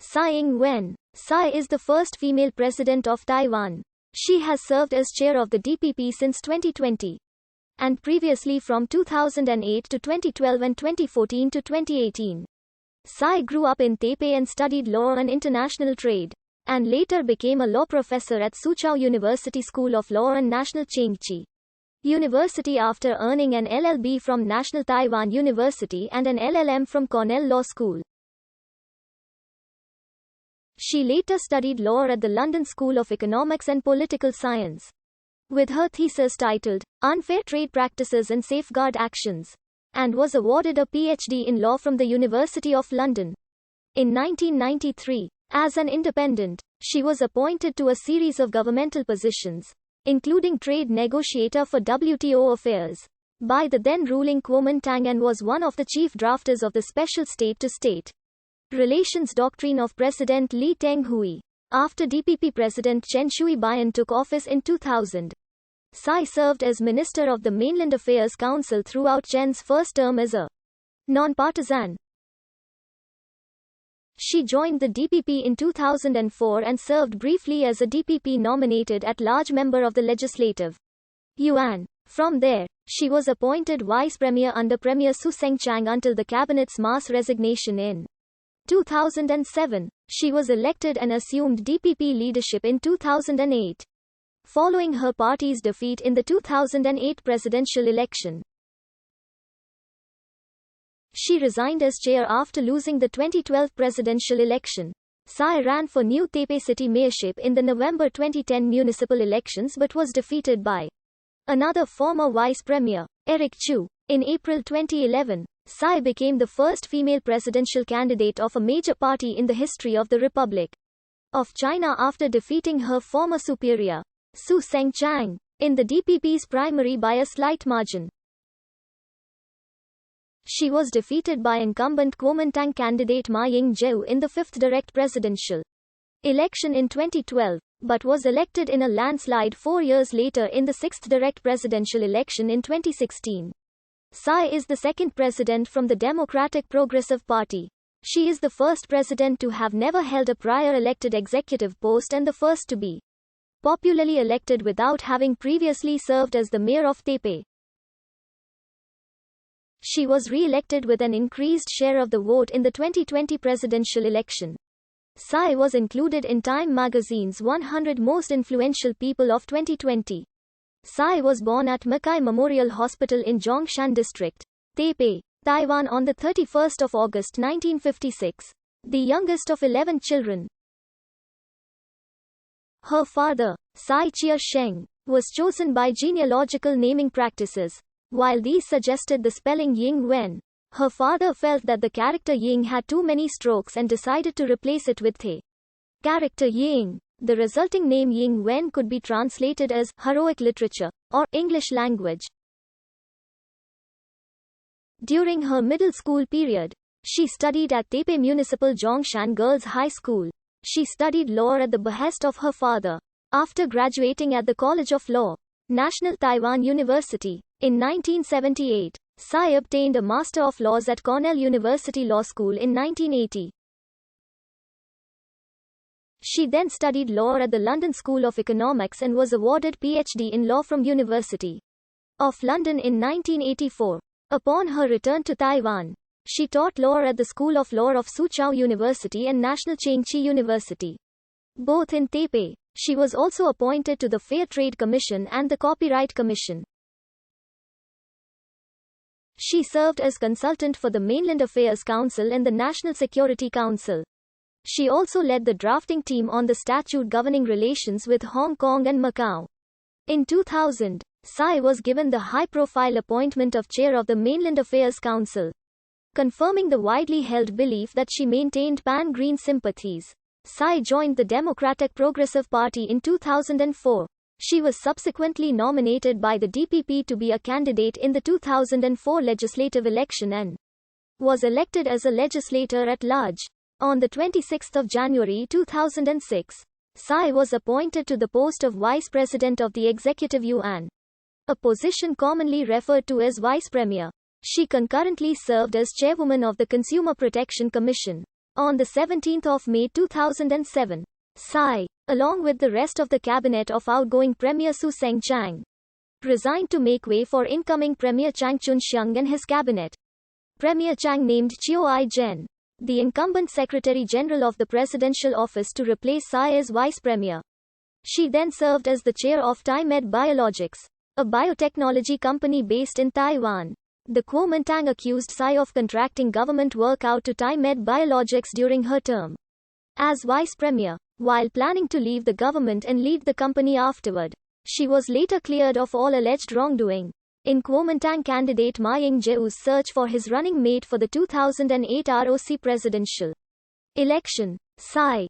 Tsai Ing Wen. Tsai is the first female president of Taiwan. She has served as chair of the DPP since 2020. And previously from 2008 to 2012 and 2014 to 2018. Tsai grew up in Taipei and studied law and international trade. And later became a law professor at Soochow University School of Law and National Chengchi University after earning an LLB from National Taiwan University and an LLM from Cornell Law School. She later studied law at the London School of Economics and Political Science, with her thesis titled, Unfair Trade Practices and Safeguard Actions, and was awarded a PhD in law from the University of London. In 1993, as an independent, she was appointed to a series of governmental positions, including trade negotiator for WTO affairs, by the then ruling Kuomintang, and was one of the chief drafters of the Special State-to-State Relations Doctrine of President Lee Teng-hui, after DPP President Chen Shui-bian took office in 2000. Tsai served as Minister of the Mainland Affairs Council throughout Chen's first term as a non-partisan. She joined the DPP in 2004 and served briefly as a DPP-nominated at-large member of the Legislative Yuan. From there, she was appointed Vice Premier under Premier Su Sengchang until the cabinet's mass resignation in 2007. She was elected and assumed DPP leadership in 2008, following her party's defeat in the 2008 presidential election. She resigned as chair after losing the 2012 presidential election. Tsai ran for New Taipei City Mayorship in the November 2010 municipal elections but was defeated by another former vice premier, Eric Chu. In April 2011, Tsai became the first female presidential candidate of a major party in the history of the Republic of China after defeating her former superior, Su Sengchang, in the DPP's primary by a slight margin. She was defeated by incumbent Kuomintang candidate Ma Ying-jeou in the 5th direct presidential election in 2012, but was elected in a landslide 4 years later in the 6th direct presidential election in 2016. Tsai is the second president from the Democratic Progressive Party. She is the first president to have never held a prior elected executive post and the first to be popularly elected without having previously served as the mayor of Taipei. She was re-elected with an increased share of the vote in the 2020 presidential election. Tsai was included in Time magazine's 100 Most Influential People of 2020. Tsai was born at Mackay Memorial Hospital in Zhongshan District, Taipei, Taiwan on 31 August 1956, the youngest of 11 children. Her father, Tsai Chia-sheng, was chosen by genealogical naming practices. While these suggested the spelling Ying Wen, her father felt that the character Ying had too many strokes and decided to replace it with the character Ying. The resulting name Ying Wen could be translated as heroic literature or English language. During her middle school period, she studied at Taipei Municipal Zhongshan Girls High School. She studied law at the behest of her father. After graduating at the College of Law, National Taiwan University, in 1978, Tsai obtained a Master of Laws at Cornell University Law School in 1980. She then studied law at the London School of Economics and was awarded PhD in law from University of London in 1984. Upon her return to Taiwan, she taught law at the School of Law of Soochow University and National Chengchi University, both in Taipei. She was also appointed to the Fair Trade Commission and the Copyright Commission. She served as consultant for the Mainland Affairs Council and the National Security Council. She also led the drafting team on the statute governing relations with Hong Kong and Macau. In 2000, Tsai was given the high-profile appointment of chair of the Mainland Affairs Council, confirming the widely held belief that she maintained pan-green sympathies. Tsai joined the Democratic Progressive Party in 2004. She was subsequently nominated by the DPP to be a candidate in the 2004 legislative election and was elected as a legislator at large. On 26 January 2006, Tsai was appointed to the post of Vice President of the Executive Yuan, a position commonly referred to as Vice Premier. She concurrently served as Chairwoman of the Consumer Protection Commission. On the 17th of May 2007, Tsai, along with the rest of the cabinet of outgoing Premier Su Seng-chang, resigned to make way for incoming Premier Chang Chun-xiang and his cabinet. Premier Chang named Chiu I-jen, the incumbent Secretary General of the Presidential Office, to replace Tsai as Vice Premier. She then served as the chair of TaiMed Biologics, a biotechnology company based in Taiwan. The Kuomintang accused Tsai of contracting government work out to TaiMed Biologics during her term as Vice Premier, while planning to leave the government and lead the company afterward. She was later cleared of all alleged wrongdoing. In Kuomintang candidate Ma Ying-jeou's search for his running mate for the 2008 ROC presidential election, Tsai